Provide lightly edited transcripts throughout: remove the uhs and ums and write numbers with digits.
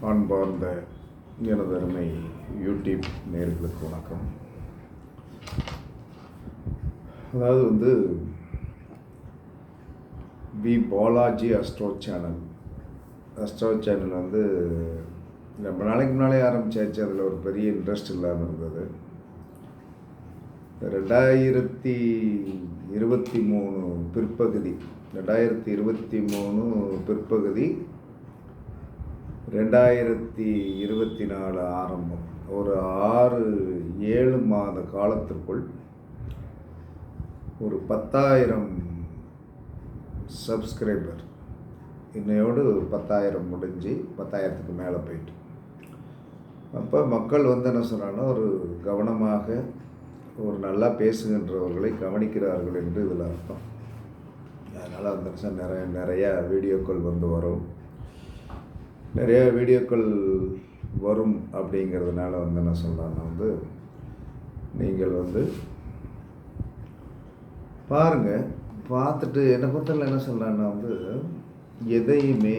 அன்பார்ந்த எனது அருமை யூடியூப் நேயர்களுக்கு வணக்கம். அதாவது வி பாலாஜி அஸ்ட்ரோ சேனல் ரொம்ப நாளைக்கு முன்னாலே ஆரம்பித்தாச்சு. அதில் ஒரு பெரிய இன்ட்ரெஸ்ட் இல்லாமல் இருந்தது. 2023 பிற்பகுதி 2024 ஆரம்பம், ஒரு 6-7 மாத காலத்திற்குள் ஒரு 10,000 சப்ஸ்கிரைபர், இன்னையோடு 10,000 முடிஞ்சு 10,000க்கு மேலே போயிட்டு. அப்போ மக்கள் என்ன சொன்னாங்கன்னா, ஒரு கவனமாக ஒரு நல்லா பேசுகின்றவர்களை கவனிக்கிறார்கள் என்று இதில் அர்த்தம். அதனால் அந்த நிமிஷம் நிறையா வீடியோக்கள் வரும். நிறையா வீடியோக்கள் வரும் அப்படிங்கிறதுனால என்ன சொல்லலான்னா, நீங்கள் பாருங்கள். பார்த்துட்டு என்னை பொறுத்தவரை என்ன சொல்லலான்னா, எதையுமே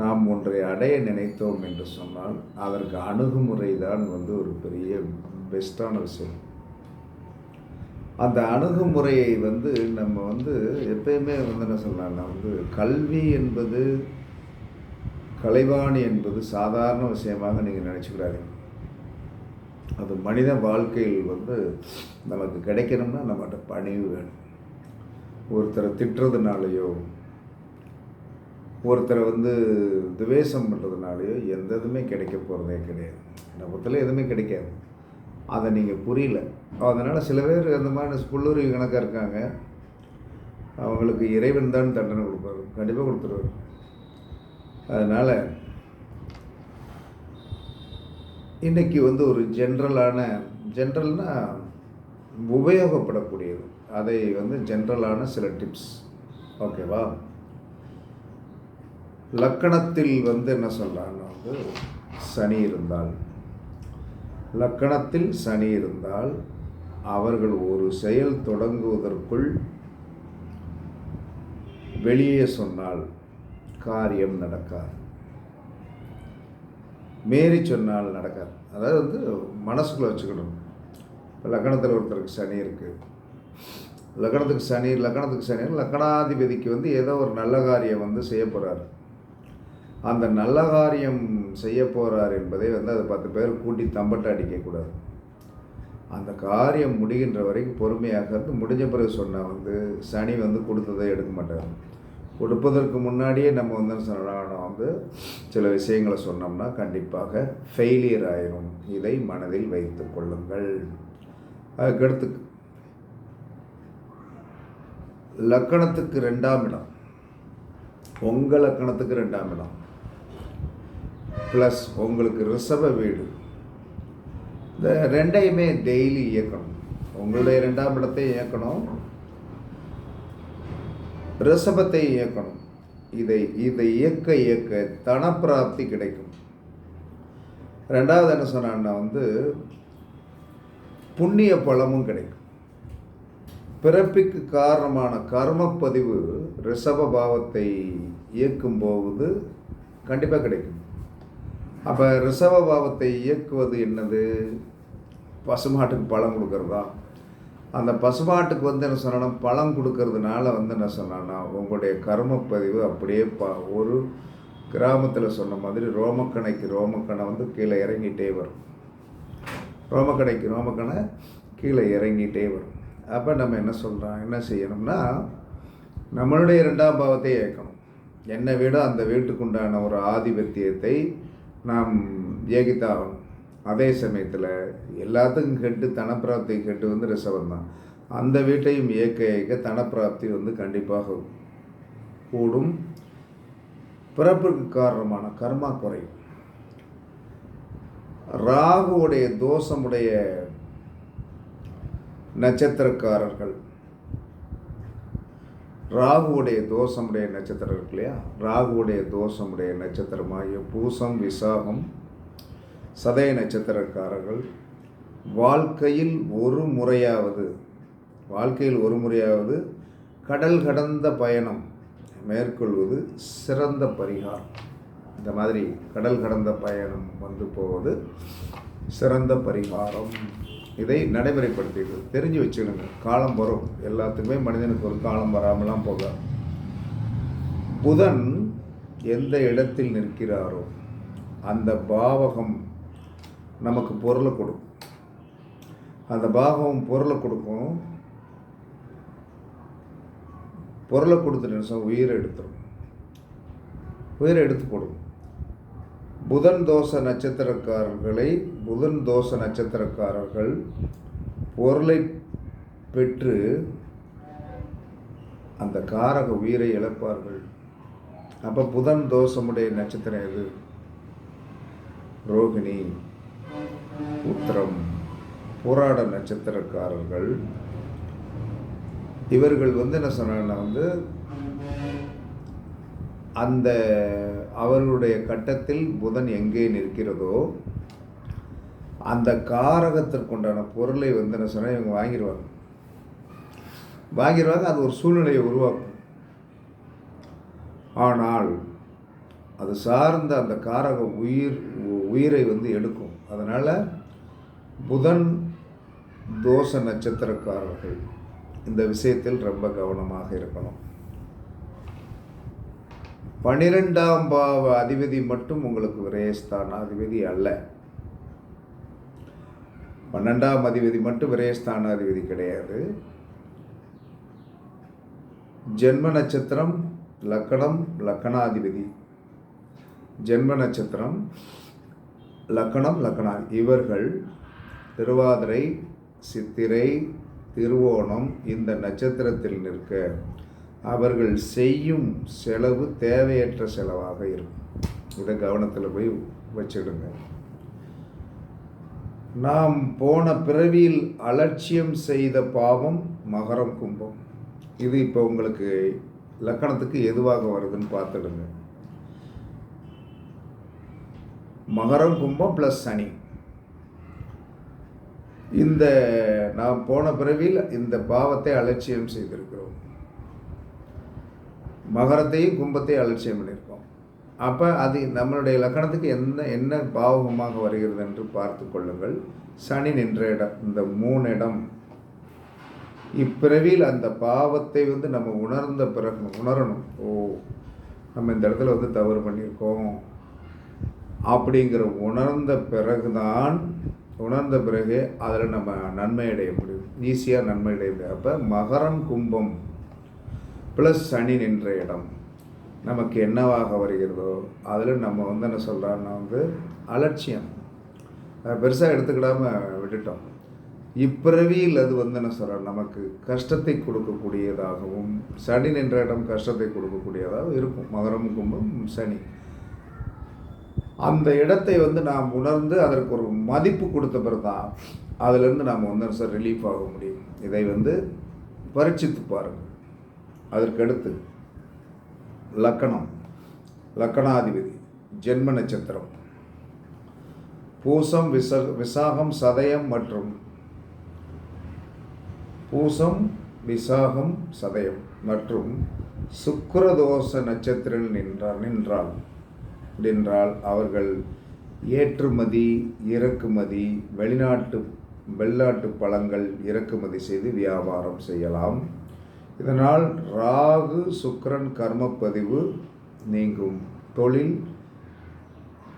நாம் ஒன்றை அடைய நினைத்தோம் என்று சொன்னால் அதற்கு அணுகுமுறை தான் ஒரு பெரிய பெஸ்ட்டான விஷயம். அந்த அணுகுமுறையை நம்ம எப்பயுமே என்ன சொல்லலாம்னா, கல்வி என்பது, கலைவாணி என்பது சாதாரண விஷயமாக நீங்கள் நினச்சிக்கிறாதீங்க. அது மனித வாழ்க்கையில் நமக்கு கிடைக்கணும்னா நம்மகிட்ட பணிவு வேணும். ஒருத்தரை திட்டுறதுனாலையோ, ஒருத்தரை துவேஷம் பண்ணுறதுனாலையோ எந்த இதுவுமே கிடைக்க போகிறதே கிடையாது. என்னை பொறுத்தவரை எதுவுமே கிடைக்காது. அதை நீங்கள் புரியல. அதனால் சில பேர் அந்த மாதிரி புல்லுருவி கணக்காக இருக்காங்க. அவங்களுக்கு இறைவன் தான் தண்டனை கொடுப்பாரு, கண்டிப்பாக கொடுத்துருவாரு. அதனால் இன்றைக்கி ஒரு ஜென்ரல்னால் உபயோகப்படக்கூடியது, அதை ஜென்ரலான சில டிப்ஸ், ஓகேவா? லக்கணத்தில் என்ன சொல்லலான்னா, லக்கணத்தில் சனி இருந்தால் அவர்கள் ஒரு செயல் தொடங்குவதற்குள் வெளியே சொன்னால் காரியம் நடக்காது, மீறி சொன்னால் நடக்காது. அதாவது மனசுக்குள்ளே வச்சுக்கணும். இப்போ லக்கணத்தில் ஒருத்தருக்கு சனி இருக்குது, லக்கணத்துக்கு சனி லக்கணாதிபதிக்கு ஏதோ ஒரு நல்ல காரியம் செய்ய போகிறார். அந்த நல்ல காரியம் செய்ய போகிறார் என்பதை அது 10 பேர் கூட்டி தம்பட்டை அடிக்கக்கூடாது. அந்த காரியம் முடிகின்ற வரைக்கும் பொறுமையாக முடிஞ்ச பிறகு சொன்னால் சனி கொடுத்ததை எடுக்க மாட்டார். கொடுப்பதற்கு முன்னாடியே நம்ம சொல்லலாம், சில விஷயங்களை சொன்னோம்னா கண்டிப்பாக ஃபெயிலியர் ஆயிரும். இதை மனதில் வைத்து கொள்ளுங்கள். அதுக்கடுத்து லக்கணத்துக்கு 2ஆம் இடம், உங்கள் லக்கணத்துக்கு 2ஆம் இடம் ப்ளஸ் உங்களுக்கு ரிஷப வீடு, இந்த ரெண்டையுமே டெய்லி இயக்கணும். உங்களுடைய 2ஆம் இடத்தை இயக்கணும், ரிஷபத்தை இயக்கணும். இதை இயக்க தனப்பிராப்தி கிடைக்கும். 2வது என்ன சொன்னான்னா, புண்ணிய பலமும் கிடைக்கும். பிறப்பிக்கு காரணமான கர்மப்பதிவு ரிஷப பாவத்தை இயக்கும் போது கண்டிப்பாக கிடைக்கும். அப்போ ரிஷப பாவத்தை இயக்குவது என்னது? பசுமாட்டுக்கு பழம் கொடுக்கறதா? அந்த பசுமாட்டுக்கு என்ன சொன்னா, பழம் கொடுக்கறதுனால என்ன சொன்னா, உங்களுடைய கர்மப்பதிவு அப்படியே ஒரு கிராமத்தில் சொன்ன மாதிரி ரோமக்கணை கீழே இறங்கிட்டே வரும். ரோமக்கணை கீழே இறங்கிட்டே வரும். அப்போ நம்ம என்ன செய்யணும்னா, நம்மளுடைய 2ஆம் பாவத்தை இயக்கணும். என்னை விட அந்த வீட்டுக்குண்டான ஒரு ஆதிபத்தியத்தை நாம் இயக்கித்தாகணும். அதே சமயத்தில் எல்லாத்துக்கும் கெட்டு தனப்பிராப்தி கெட்டு ரிஷபம் தான். அந்த வீட்டையும் இயக்க தனப்பிராப்தி கண்டிப்பாக கூடும். பிறப்புக்கு காரணமான கர்மா குறையும். ராகுவுடைய தோஷமுடைய நட்சத்திரக்காரர்கள், ராகுவுடைய தோஷமுடைய நட்சத்திரம் இருக்கு இல்லையா, ராகுவுடைய தோஷமுடைய நட்சத்திரமாகிய பூசம், விசாகம், சதய நட்சத்திரக்காரர்கள் வாழ்க்கையில் ஒரு முறையாவது கடல் கடந்த பயணம் மேற்கொள்வது சிறந்த பரிகாரம். இந்த மாதிரி கடல் கடந்த பயணம் வந்து போவது சிறந்த பரிகாரம். இதை நடைமுறைப்படுத்திட்டு தெரிஞ்சு வச்சுடுங்க. காலம் வரும், எல்லாத்துக்குமே மனிதனுக்கு ஒரு காலம் வராமலாம் போக. புதன் எந்த இடத்தில் நிற்கிறாரோ அந்த பாவகம் நமக்கு பொருளை கொடுக்கும். அந்த பாவகம் பொருளை கொடுக்கும். பொருளை கொடுத்த நிமிஷம் உயிரை எடுத்துரும், உயிரை எடுத்து கொடுக்கும். புதன் தோஷ நட்சத்திரக்காரர்கள் பொருளை பெற்று அந்த காரக உயிரை இழப்பார்கள். அப்போ புதன் தோஷமுடைய நட்சத்திரம் எது? ரோகிணி, உத்திரம், போராட நட்சத்திரக்காரர்கள். இவர்கள் என்ன சொன்னாங்கன்னா அந்த அவர்களுடைய கட்டத்தில் புதன் எங்கே நிற்கிறதோ அந்த காரகத்திற்குண்டான பொருளை என்ன சொன்னால் இவங்க வாங்கிடுவாங்க. அது ஒரு சூழ்நிலையை உருவாக்கும். ஆனால் அது சார்ந்த அந்த காரக உயிரை எடுக்கும். அதனால் புதன் தோஷ நட்சத்திரக்காரர்கள் இந்த விஷயத்தில் ரொம்ப கவனமாக இருக்கணும். 12ஆம் பாவ அதிபதி மட்டும் உங்களுக்கு விரயஸ்தானாதிபதி அல்ல. 12ஆம் அதிபதி மட்டும் விரயஸ்தானாதிபதி கிடையாது. ஜென்ம நட்சத்திரம், லக்கணம், லக்கணாதிபதி. ஜென்ம நட்சத்திரம், லக்கணம், லக்கணாதிபதி. இவர்கள் திருவாதிரை, சித்திரை, திருவோணம் இந்த நட்சத்திரத்தில் நிற்க அவர்கள் செய்யும் செலவு தேவையற்ற செலவாக இருக்கும். இதை கவனத்தில் போய் வச்சிடுங்க. நாம் போன பிறவியில் அலட்சியம் செய்த பாவம் மகரம், கும்பம். இது இப்போ உங்களுக்கு லக்கணத்துக்கு எதுவாக வருதுன்னு பார்த்துடுங்க. மகரம், கும்பம் ப்ளஸ் சனி. இந்த நாம் போன பிறவியில் இந்த பாவத்தை அலட்சியம் செய்திருக்கிறோம். மகரத்தையும் கும்பத்தையும் அலட்சியம் பண்ணியிருக்கோம். அப்போ அது நம்மளுடைய லக்கணத்துக்கு என்ன பாவகமாக வருகிறது என்று பார்த்து கொள்ளுங்கள். சனி நின்ற இடம், இந்த 3 இடம். இப்பிறவியில் அந்த பாவத்தை நம்ம உணர்ந்த பிறகு உணரணும். நம்ம இந்த இடத்துல தவறு பண்ணியிருக்கோம் அப்படிங்கிற உணர்ந்த பிறகு அதில் நம்ம நன்மை அடைய முடியும், ஈஸியாக நன்மை அடைய முடியும். அப்போ மகரம், கும்பம் ப்ளஸ் சனி நின்ற இடம் நமக்கு என்னவாக வருகிறதோ அதில் நம்ம என்ன சொல்கிறான்னா அலட்சியம், பெருசாக எடுத்துக்கிடாமல் விட்டுட்டோம். இப்பிறவியில் அது என்ன சொல்கிறார், நமக்கு கஷ்டத்தை கொடுக்கக்கூடியதாகவும், சனி நின்ற இடம் கஷ்டத்தை கொடுக்கக்கூடியதாகவும் இருக்கும். மகரம், கும்பம், சனி. அந்த இடத்தை நாம் உணர்ந்து அதற்கு ஒரு மதிப்பு கொடுத்த பிறகு தான் அதிலிருந்து நாம் ரிலீஃப் ஆக முடியும். இதை பரீட்சித்து பாருங்கள். அதற்கடுத்து லக்கணம், லக்கணாதிபதி, ஜென்ம நட்சத்திரம் பூசம், விசாகம், சதயம் மற்றும் பூசம், விசாகம், சதயம் மற்றும் சுக்கிரதோஷ நட்சத்திரம் நின்றால் அவர்கள் ஏற்றுமதி, இறக்குமதி, வெளிநாட்டு பழங்கள் இறக்குமதி செய்து வியாபாரம் செய்யலாம். இதனால் ராகு, சுக்கிரன் கர்மப்பதிவு நீங்கும்.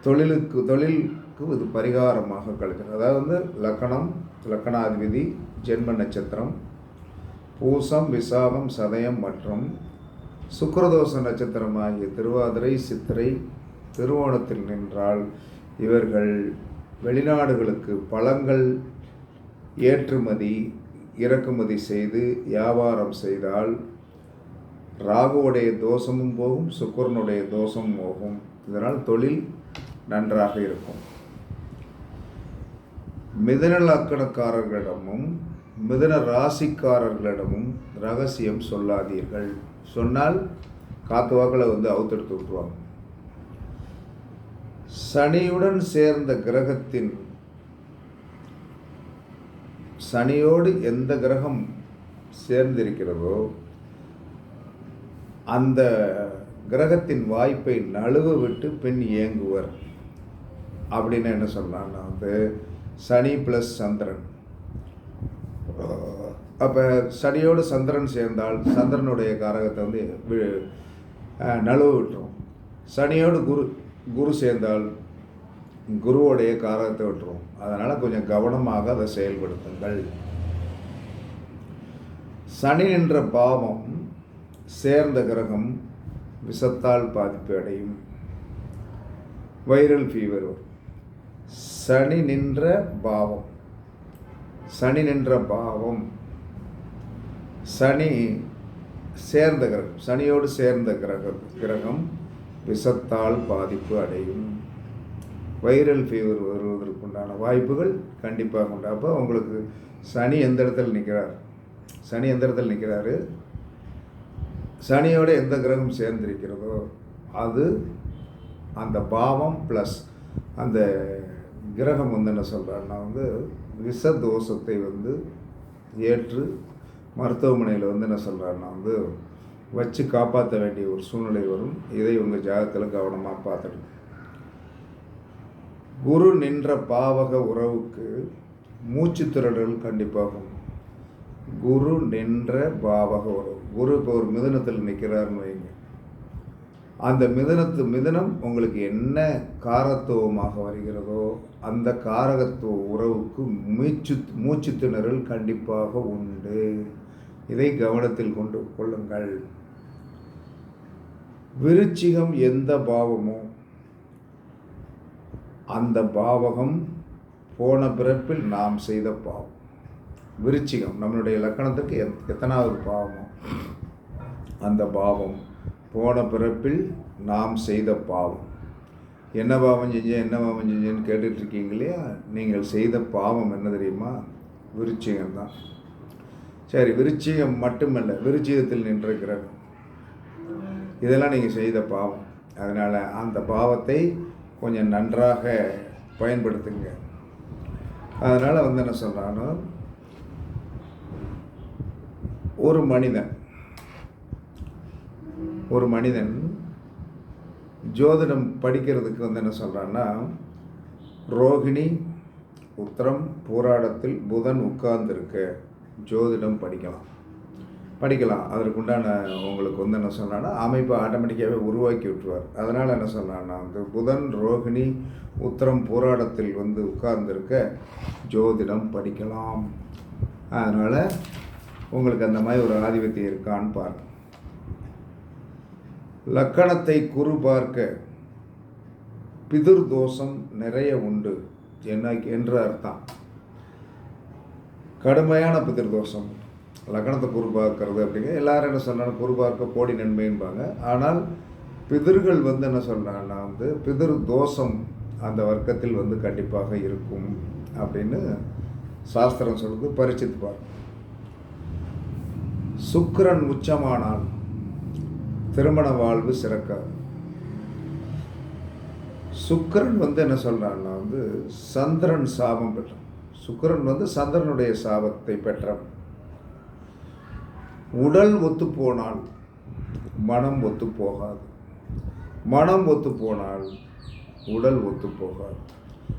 தொழிலுக்கு இது பரிகாரமாக கழிக்கிறது. அதாவது லக்கணம், லக்கணாதிபதி, ஜென்ம நட்சத்திரம், பூசம், விசாகம், சதயம் மற்றும் சுக்கிரதோஷ நட்சத்திரமாகிய திருவாதிரை, சித்திரை, திருவோணத்தில் நின்றால் இவர்கள் வெளிநாடுகளுக்கு பழங்கள் ஏற்றுமதி, இறக்குமதி செய்து வியாபாரம் செய்தால் ராகுவுடைய தோஷமும் போகும், சுக்கிரனுடைய தோஷமும் போகும். இதனால் தொழில் நன்றாக இருக்கும். மிதுன லக்கணக்காரர்களிடமும் மிதுன ராசிக்காரர்களிடமும் ரகசியம் சொல்லாதீர்கள். சொன்னால் காத்து வாக்கில் அவுத்தெடுத்து விட்டுருவாங்க. சனியுடன் சேர்ந்த கிரகத்தின் சனியோடு எந்த கிரகம் சேர்ந்திருக்கிறதோ அந்த கிரகத்தின் வாய்ப்பை நழுவ விட்டு பின் இயங்குவர். அப்படின்னு என்ன சொல்லலாம்னா வந்து சனி ப்ளஸ் சந்திரன். அப்போ சனியோடு சந்திரன் சேர்ந்தால் சந்திரனுடைய காரகத்தை வந்து நழுவ விட்டுரும். சனியோடு குரு சேர்ந்தால் குருவோடைய காரகத்தை விட்டுரும். அதனால் கொஞ்சம் கவனமாக அதை செயல்படுத்துங்கள். சனி என்ற பாவம் சேர்ந்த கிரகம் விஷத்தால் பாதிப்பு அடையும், வைரல் ஃபீவர் வரும். சனி நின்ற பாவம் சனி சேர்ந்த கிரகம், சனியோடு சேர்ந்த கிரகம் விஷத்தால் பாதிப்பு அடையும், வைரல் ஃபீவர் வருவதற்குண்டான வாய்ப்புகள் கண்டிப்பாக உண்டு. அப்போ உங்களுக்கு சனி எந்த இடத்துல நிற்கிறாரு, சனியோட எந்த கிரகம் சேர்ந்திருக்கிறதோ அது அந்த பாவம் ப்ளஸ் அந்த கிரகம் வந்து என்ன சொல்கிறாருன்னா வந்து விஷ தோஷத்தை வந்து ஏற்று மருத்துவமனையில் வந்து என்ன சொல்கிறாருன்னா வந்து வச்சு காப்பாற்ற வேண்டிய ஒரு சூழ்நிலை வரும். இதை உங்கள் ஜாதகத்தில் கவனமாக பார்த்துட்டு. குரு நின்ற பாவக உறவுக்கு மூச்சு திரடல் கண்டிப்பாகும். குரு நின்ற பாவக உறவு, குரு இப்போ ஒரு மிதுனத்தில் நிற்கிறாருன்னு வைங்க, அந்த மிதுனம் உங்களுக்கு என்ன காரத்துவமாக வருகிறதோ அந்த காரகத்துவ உறவுக்கு மூச்சு திணறல் கண்டிப்பாக உண்டு. இதை கவனத்தில் கொண்டு கொள்ளுங்கள். விருச்சிகம் எந்த பாவமோ அந்த பாவகம் போன பிறப்பில் நாம் செய்த பாவம். விருச்சிகம் நம்மளுடைய லக்கணத்துக்கு எத்தனாவது பாவமோ அந்த பாவம் போன பிறப்பில் நாம் செய்த பாவம். என்ன பாவம் செஞ்சேன்னு கேட்டுட்ருக்கீங்க இல்லையா? நீங்கள் செய்த பாவம் என்ன தெரியுமா? விருச்சிகம் தான். சரி, விருச்சிகம் மட்டுமல்ல, விருச்சிகத்தில் நின்ற கிரகம், இதெல்லாம் நீங்கள் செய்த பாவம். அதனால் அந்த பாவத்தை கொஞ்சம் நன்றாக பயன்படுத்துங்க. அதனால் வந்து என்ன சொல்கிறானோ, ஒரு மனிதன் ஜோதிடம் படிக்கிறதுக்கு வந்து என்ன சொல்கிறான்னா, ரோகிணி உத்திரம் பூராடத்தில் புதன் உட்கார்ந்துருக்க ஜோதிடம் படிக்கலாம். அதற்குண்டான உங்களுக்கு வந்து என்ன சொல்கிறான்னா அமைப்பை ஆட்டோமேட்டிக்காகவே உருவாக்கி விட்டுருவார். அதனால் என்ன சொல்கிறான்னா வந்து புதன் ரோகிணி உத்திரம் பூராடத்தில் வந்து உட்கார்ந்துருக்க ஜோதிடம் படிக்கலாம். அதனால் உங்களுக்கு அந்த மாதிரி ஒரு ஆதிபத்தியம் இருக்கான்னு பாருங்கள். லக்கணத்தை குரு பார்க்க பிதுர் தோஷம் நிறைய உண்டு என்று அர்த்தம். கடுமையான பிதிர் தோஷம் லக்கணத்தை குரு பார்க்கறது அப்படிங்க. எல்லாரும் என்ன சொல்கிறாங்க, குரு பார்க்க கோடி நன்மைன்பாங்க. ஆனால் பிதிர்கள் வந்து என்ன சொல்கிறாங்கன்னா வந்து பிதிர் தோஷம் அந்த வர்க்கத்தில் வந்து கண்டிப்பாக இருக்கும் அப்படின்னு சாஸ்திரம் சொல்லுது. பரிச்சித்து பாருங்க. சுக்கிரன் உச்சமானால் திருமண வாழ்வு சிறக்காது. சுக்கிரன் வந்து என்ன சொல்கிறான்னா வந்து சந்திரன் சாபம் பெற்றான். சுக்கிரன் வந்து சந்திரனுடைய சாபத்தை பெற்றான். உடல் ஒத்து போனால் மனம் ஒத்து போகாது, மனம் ஒத்து போனால் உடல் ஒத்து போகாது.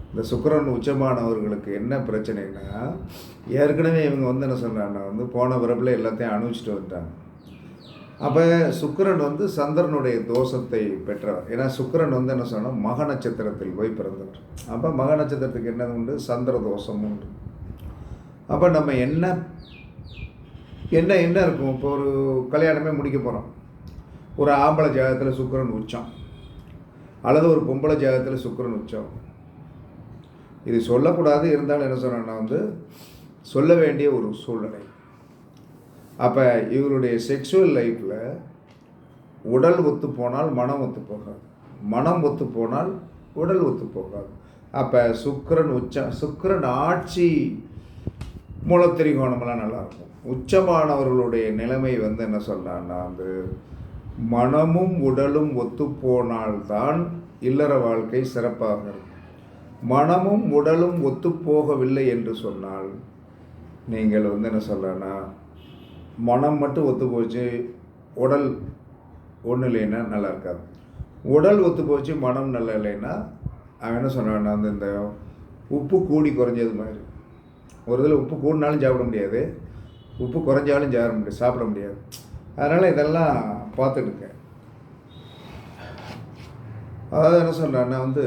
இந்த சுக்கிரன் உச்சமானவர்களுக்கு என்ன பிரச்சனைனா, ஏற்கனவே இவங்க வந்து என்ன சொல்கிறாங்கன்னா வந்து போன பிறப்பில் எல்லாத்தையும் அனுபவிச்சுட்டு வந்துட்டாங்க. அப்போ சுக்கிரன் வந்து சந்திரனுடைய தோஷத்தை பெற்றவர். ஏன்னா சுக்கிரன் வந்து என்ன சொன்னால் மக நட்சத்திரத்தில் போய் பிறந்தவர். அப்போ மக நட்சத்திரத்துக்கு என்ன உண்டு? சந்திர தோஷம் உண்டு. அப்போ நம்ம என்ன இருக்கும்? இப்போ ஒரு கல்யாணமே முடிக்க போகிறோம். ஒரு ஆம்பளை ஜாதகத்தில் சுக்கிரன் உச்சம் அல்லது ஒரு பொம்பளை ஜாதகத்தில் சுக்கிரன் உச்சம். இது சொல்லக்கூடாது, இருந்தாலும் என்ன சொன்னா வந்து சொல்ல வேண்டிய ஒரு சூழ்நிலை. அப்போ இவருடைய செக்ஷுவல் லைஃப்பில் உடல் ஒத்து போனால் மனம் ஒத்து போகாது, மனம் ஒத்து போனால் உடல் ஒத்து போகாது. அப்போ சுக்கிரன் உச்சம், சுக்கிரன் ஆட்சி மூலத்திரிகோணமெல்லாம் நல்லாயிருக்கும். உச்சமானவர்களுடைய நிலைமை வந்து என்ன சொன்னான்னா வந்து மனமும் உடலும் ஒத்து போனால்தான் இல்லற வாழ்க்கை சிறப்பாக இருக்கும். மனமும் உடலும் ஒத்து போகவில்லை என்று சொன்னால் நீங்கள் வந்து என்ன சொல்லனா, மனம் மட்டும் ஒத்து போச்சு, உடல் ஒன்றும் இல்லைன்னா நல்லா இருக்காது. உடல் ஒத்து போச்சு, மனம் நல்லா இல்லைன்னா அவன் என்ன சொன்னான்னா வந்து இந்த உப்பு கூடி குறைஞ்சது மாதிரி. ஒரு இதில் உப்பு கூடினாலும் சாப்பிட முடியாது, உப்பு குறைஞ்சாலும் சாப்பிட முடியாது. அதனால் இதெல்லாம் பார்த்துட்டு இருக்கேன். அதாவது என்ன சொல்கிறான்னா வந்து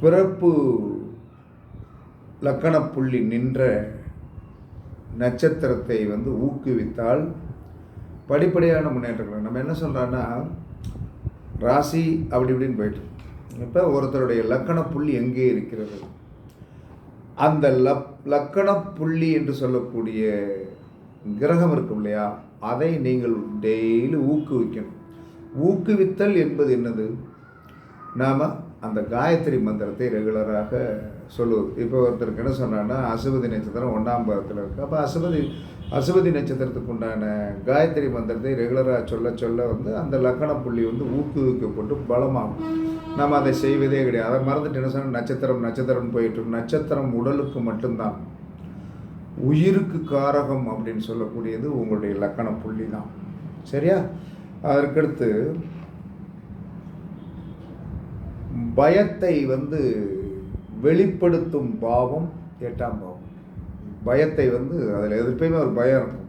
பிறப்பு லக்கணப்புள்ளி நின்ற நட்சத்திரத்தை வந்து ஊக்குவித்தால் படிப்படியான முன்னேற்றங்கள். நம்ம என்ன சொல்கிறோன்னா ராசி அப்படி இப்படின்னு போயிட்டு இப்போ ஒருத்தருடைய லக்கணப்புள்ளி எங்கே இருக்கிறது, அந்த லக்கணப்புள்ளி என்று சொல்லக்கூடிய கிரகம் இருக்கும் இல்லையா, அதை நீங்கள் டெய்லி ஊக்குவிக்கணும். ஊக்குவித்தல் என்பது என்னது, நாம் அந்த காயத்ரி மந்திரத்தை ரெகுலராக சொல்லுவது. இப்போ ஒருத்தருக்கு என்ன சொன்னான்னா அசுபதி நட்சத்திரம் 1ஆம் பாதத்தில் இருக்குது. அப்போ அசுபதி நட்சத்திரத்துக்கு உண்டான காயத்ரி மந்திரத்தை ரெகுலராக சொல்ல வந்து அந்த லக்கண புள்ளி வந்து ஊக்குவிக்கப்பட்டு பலமாகும். நம்ம அதை செய்வதே கிடையாது. அதை மறந்துட்டு என்ன சொன்னால் நட்சத்திரம் போயிட்டு, நட்சத்திரம் உடலுக்கு மட்டும்தான், உயிருக்கு காரகம் அப்படின்னு சொல்லக்கூடியது உங்களுடைய லக்கண புள்ளி தான். சரியா? அதற்கடுத்து பயத்தை வந்து வெளிப்படுத்தும் பாவம் 8ஆம் பாவம். பயத்தை வந்து அதில் எதிர்ப்பையுமே ஒரு பயம் இருக்கும்.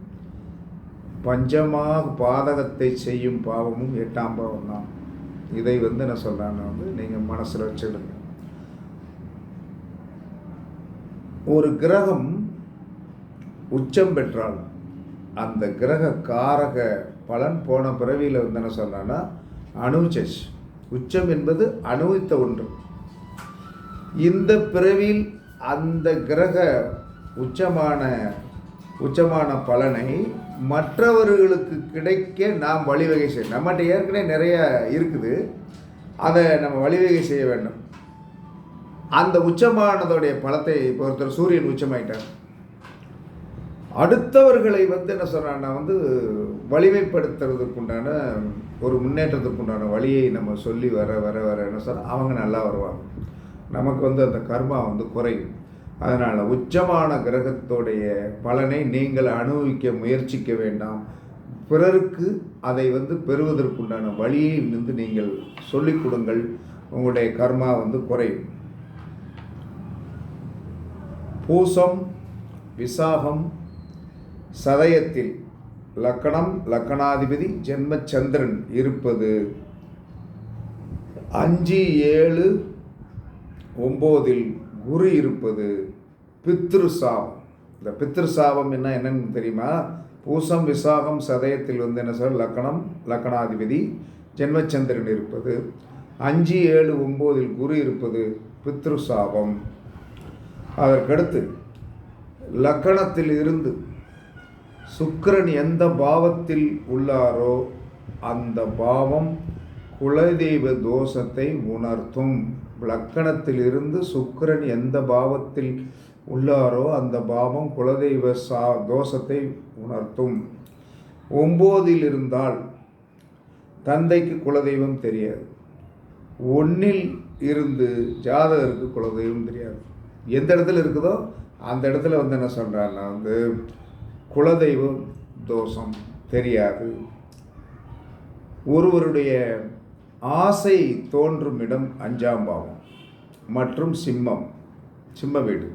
பஞ்சமாக பாதகத்தை செய்யும் பாவமும் 8ஆம் பாவம் தான். இதை வந்து என்ன சொல்கிறாங்கன்னா வந்து நீங்கள் மனசில் வச்சுடுங்க. ஒரு கிரகம் உச்சம் பெற்றால் அந்த கிரக காரக பலன் போன பிறவியில் வந்து என்ன சொல்கிறான்னா அனுஜஸ். உச்சம் என்பது அனுபவித்த ஒன்று. இந்த பிறவியில் அந்த கிரக உச்சமான பலனை மற்றவர்களுக்கு கிடைக்க நாம் வழிவகை செய்யணும். நம்மகிட்ட ஏற்கனவே நிறைய இருக்குது, அதை நம்ம வழிவகை செய்ய வேண்டும். அந்த உச்சமானதோடைய பலத்தை இப்போ ஒருத்தர் சூரியன் உச்சமாயிட்டார், அடுத்தவர்களை வந்து என்ன சொல்கிறான்னா வந்து வலிமைப்படுத்துறதுக்குண்டான ஒரு முன்னேற்றத்துக்குண்டான வழியை நம்ம சொல்லி வர என்ன சொன்னால் அவங்க நல்லா வருவாங்க. நமக்கு வந்து அந்த கர்மா வந்து குறையும். அதனால் உச்சமான கிரகத்தோடைய பலனை நீங்கள் அனுபவிக்க முயற்சிக்க வேண்டாம். பிறருக்கு அதை வந்து பெறுவதற்குண்டான வழியை வந்து நீங்கள் சொல்லிக் கொடுங்கள். உங்களுடைய கர்மா வந்து குறையும். பூசம் விசாகம் சதயத்தில் லக்கணம் லக்கணாதிபதி ஜென்மச்சந்திரன் இருப்பது 5, 7, 9 குரு இருப்பது பித்ருசாபம். இந்த பித்ருசாபம் என்னன்னு தெரியுமா? பூசம் விசாகம் சதயத்தில் வந்து என்ன சொல்ற லக்கணம் லக்கணாதிபதி ஜென்மச்சந்திரன் இருப்பது 5, 7, 9 குரு இருப்பது பித்ருசாபம். அதற்கடுத்து லக்கணத்தில் இருந்து சுக்கிரன் எந்த பாவத்தில் உள்ளாரோ அந்த பாவம் குலதெய்வ தோஷத்தை உணர்த்தும். லக்கணத்திலிருந்து சுக்கிரன் எந்த பாவத்தில் உள்ளாரோ அந்த பாவம் குலதெய்வ தோஷத்தை உணர்த்தும். 9 இருந்தால் தந்தைக்கு குலதெய்வம் தெரியாது. 1 இருந்து ஜாதகருக்கு குலதெய்வம் தெரியாது. எந்த இடத்துல இருக்குதோ அந்த இடத்துல வந்து என்ன சொல்கிறான்னா வந்து குலதெய்வம் தோஷம் தெரியாது. ஒருவருடைய ஆசை தோன்றும் இடம் 5ஆம் பாவம் மற்றும் சிம்ம வீடு.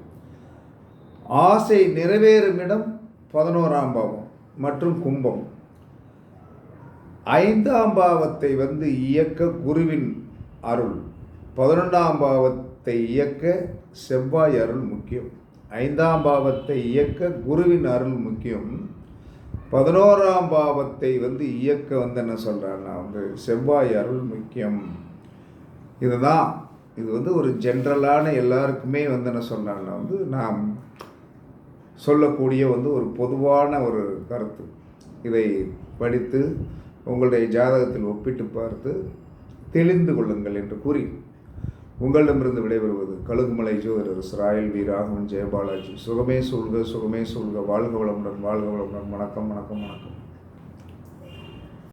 ஆசை நிறைவேறும் இடம் 11ஆம் பாவம் மற்றும் கும்பம். 5ஆம் பாவத்தை வந்து இயக்க குருவின் அருள், 11ஆம் பாவத்தை இயக்க செவ்வாய் அருள் முக்கியம். 5ஆம் பாவத்தை இயக்க குருவின் அருள் முக்கியம். 11ஆம் பாவத்தை வந்து இயக்க வந்து என்ன சொல்கிறான்னா வந்து செவ்வாய் அருள் முக்கியம். இதுதான் இது வந்து ஒரு ஜென்ரலான எல்லாருக்குமே வந்து என்ன சொல்கிறாங்கன்னா வந்து நாம் சொல்லக்கூடிய வந்து ஒரு பொதுவான ஒரு கருத்து. இதை படித்து உங்களுடைய ஜாதகத்தில் ஒப்பிட்டு பார்த்து தெளிந்து கொள்ளுங்கள் என்று கூறி உங்களிடமிருந்து விடைபெறுவது கழுகுமலை ஜோதிடர் ராயல் வி ராகவன் ஜெயபாலாஜி. சுகமே சொல்க வாழ்க வளமுடன். வணக்கம்.